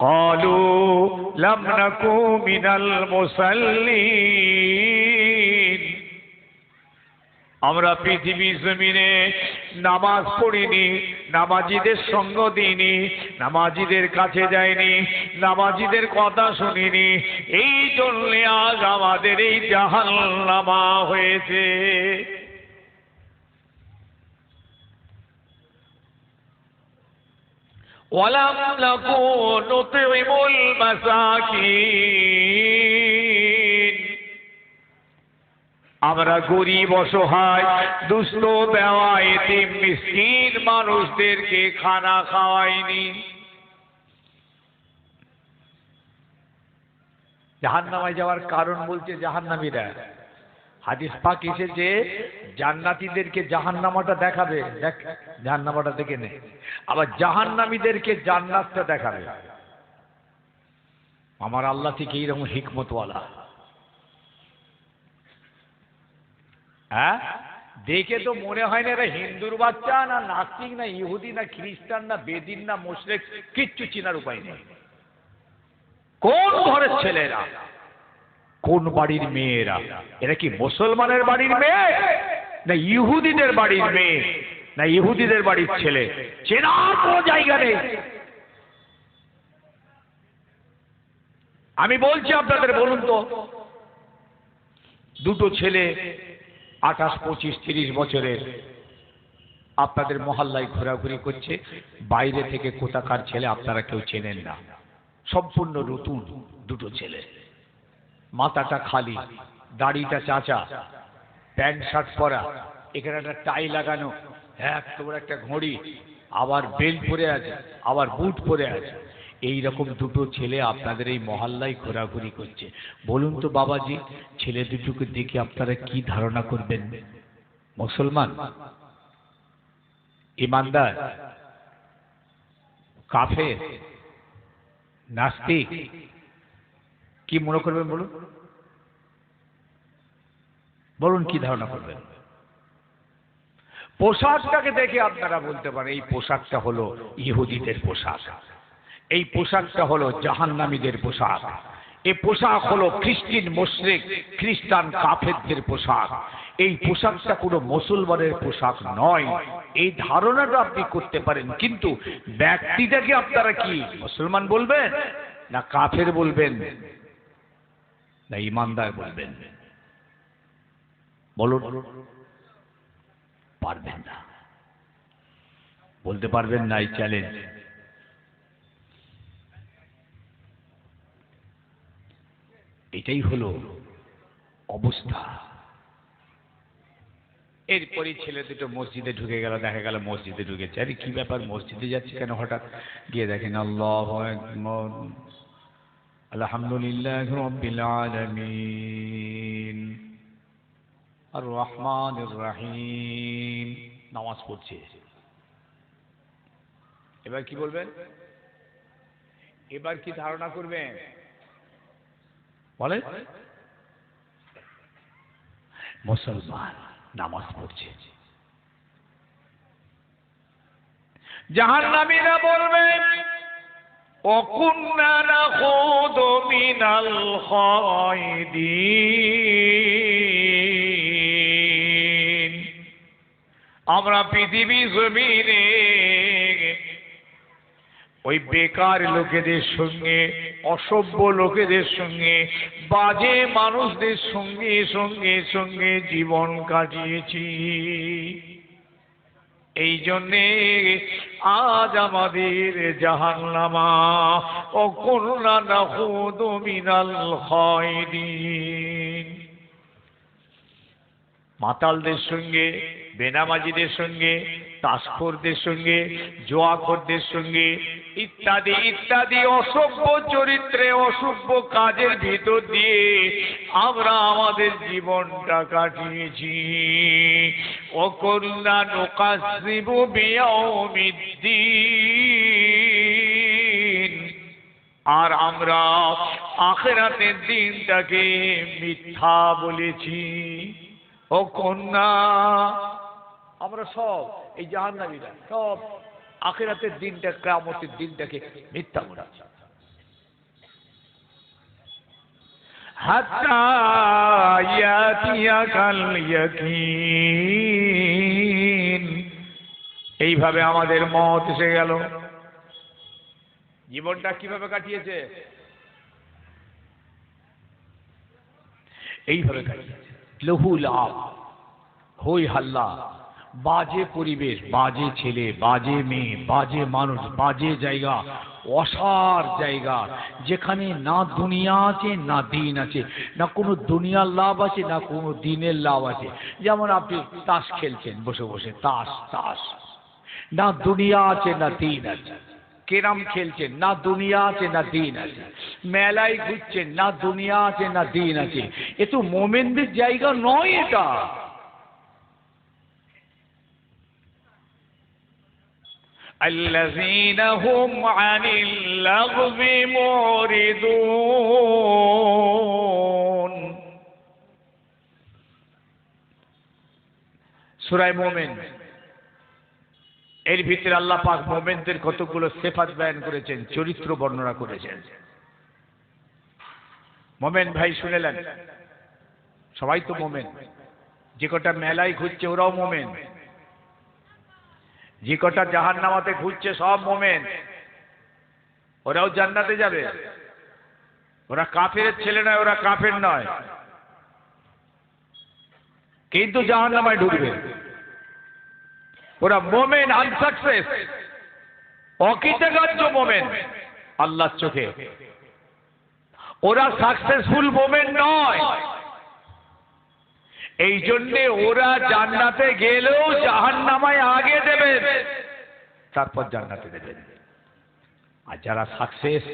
ক্বালু লাম নাকু মিনাল মুসাল্লিন, আমরা পৃথিবী জমিনে নামাজ পড়িনি, নামাজিদের সঙ্গ দিইনি, নামাজিদের কাছে যাইনি, নামাজিদের কথা শুনিনি, এই জন্য আজ আমাদের এই জাহান্নামা হয়েছে। ওয়ালাম নাকু নুতঈমুল মাসাকিন, আমরা গরিব অসহায় দুস্থ বেওয়া এতিম মিসকিন মানুষদেরকে খানা খাওয়াইনি। জাহান্নামায় যাওয়ার কারণ বলছে জাহান্নামীরা। হাদিস পাক এসেছে জান্নাতীদেরকে জাহান্নামাটা দেখাবে, দেখ জাহান্নামাটা দেখে নে, আবার জাহান্নামীদেরকে জান্নাতটা দেখাবে। আমার আল্লাহ থেকে এইরকম হিকমতওয়ালা। হ্যাঁ, দেখে তো মনে হয় না এরা হিন্দুর বাচ্চা, না নাস্তিক, না ইহুদি, না খ্রিস্টান, না বেদিন, না মুশরিক, কিচ্ছু চিনার উপায় নেই। কোন ঘরের ছেলেরা, কোন বাড়ির মেয়েরা, এরা কি মুসলমানের বাড়ির মেয়ে, না ইহুদিদের বাড়ির মেয়ে, না ইহুদিদের বাড়ির ছেলে, চেনার কোনো জায়গা নেই। আমি বলছি আপনাদের, বলুন তো, দুটো ছেলে 28, 25, 30 বছরের আপনাদের মহল্লায় ঘোরাঘুরি করছে, বাইরে থেকে কোথাকার ছেলে আপনারা কেউ চেনেন না, সম্পূর্ণ নতুন দুটো ছেলে, মাথাটা খালি, দাড়িটা চাচা, প্যান্ট শার্ট পরা, এখানে একটা টাই লাগানো, একেবারে একটা ঘড়ি, আবার বেল্ট পরে আছে, আবার বুট পরে আছে, এইরকম দুটো ছেলে আপনাদের এই মহল্লায় ঘোরাঘুরি করছে। বলুন তো বাবাজি, ছেলে দুটোকে দেখে আপনারা কি ধারণা করবেন? মুসলমান, ইমানদার, কাফের, নাস্তিক, কি মনে করবেন বলুন? বলুন কি ধারণা করবেন? পোশাকটাকে দেখে আপনারা বলতে পারেন এই পোশাকটা হলো ইহুদিদের পোশাক, এই পোশাকটা হলো জাহান্নামীদের পোশাক, এই পোশাক হলো খ্রিস্টান মুশরিক খ্রিস্টান কাফেরদের পোশাক, এই পোশাকটা কোনো মুসলমানের পোশাক নয়। এই ধারণাটা আপনি করতে পারেন, কিন্তু ব্যক্তিটাকে আপনারা কি মুসলমান বলবেন, না কাফের বলবেন, না ইমানদার বলবেন? বলুন, পারবেন না, বলতে পারবেন না। এই চ্যালেঞ্জ। এটাই হলো অবস্থা। এরপরে ছেলে দুটো মসজিদে ঢুকে গেল, দেখা গেল মসজিদে ঢুকেছে। আরে কি ব্যাপার, মসজিদে যাচ্ছে কেন হঠাৎ? গিয়ে দেখেন আল্লাহু আকবার, আলহামদুলিল্লাহ রাব্বিল আলামিন, আর রহমানির রহিম, নামাজ পড়ছে। এবার কি বলবেন? এবার কি ধারণা করবেন বলেন? মুসলমান নামাজ পড়ছে। জাহান্নামীরা বলবেন ওয়াকুন্না নাখুদু মিনাল খায়দিন, আমরা পৃথিবী জমিনে ওই বেকার লোকেদের সঙ্গে, অসভ্য লোকেদের সঙ্গে, বাজে মানুষদের সঙ্গে সঙ্গে সঙ্গে জীবন কাটিয়েছি। এই জন্যে আজ আমাদের জাহান্নামা। ওয়াকুন্না নাখুদু মিনাল খায়দিন, মাতালদের সঙ্গে, বেনামাজিদের সঙ্গে, তাসখোরদের সঙ্গে, জোয়াখোরদের সঙ্গে, ইত্যাদি ইত্যাদি অসভ্য চরিত্রে, অসভ্য কাজের ভিতর দিয়ে আমরা আমাদের জীবনটা কাটিয়েছি। ওয়াকুন্না নুকাজ্জিবু বিয়াউমিদ্দিন, আর আমরা আখিরাতের দিনটাকে মিথ্যা বলেছি। ওয়াকুন্না, আমরা সব এই জাহান্নামীরা সব আখিরাতের দিনটা, কিয়ামতের দিনটাকে মিথ্যা বলেছি। হাত্তা ইয়াতিয়াকাল ইয়াকিন। এইভাবে আমাদের মত এসে গেল। জীবনটা কিভাবে কাটিয়েছে? এইভাবে কাটিয়েছে। লহুল আব, হই হাল্লা, বাজে পরিবেশ, বাজে ছেলে, বাজে মেয়ে, বাজে মানুষ, বাজে জায়গা, অসার জায়গা, যেখানে না দুনিয়া আছে না দিন আছে, না কোনো দুনিয়ার লাভ আছে না কোনো দিনের লাভ আছে। যেমন আপনি তাস খেলছেন বসে বসে, তাস তাস, না দুনিয়া আছে না দিন আছে। কেরাম খেলছেন, না দুনিয়া আছে না দিন আছে। মেলায় ঘুরছেন, না দুনিয়া আছে না দিন আছে। এ তো মোমেনদের জায়গা নয় এটা। الذين هم عن اللغو معرضون। সূরা মুমিন এর ভিতরে আল্লাহ পাক মুমিনদের কতগুলো সিফাত বয়ান করেছেন, চরিত্র বর্ণনা করেছেন। মুমিন ভাই শুনেলেন, সবাই তো মুমিন। যে কটা মেলায় ঘুরছে ওরাও মুমিন, যে কটা জাহান্নামাতে ঘুরছে সব মুমিন, ওরাও জান্নাতে যাবে। ওরা কাফেরের ছেলে নয়, ওরা কাফের নয়, কিন্তু জাহান্নামায় ঢুকবে। ওরা মুমিন আনসাকসেস, অকৃতকার্য মুমিন আল্লাহর চোখে। ওরা সাকসেসফুল মুমিন নয়। এই জন্যে ওরা জান্নাতে গেলেও জাহান্নামায় আগে দেবেন, তারপর জান্নাতে দেবেন। আর যারা সাকসেস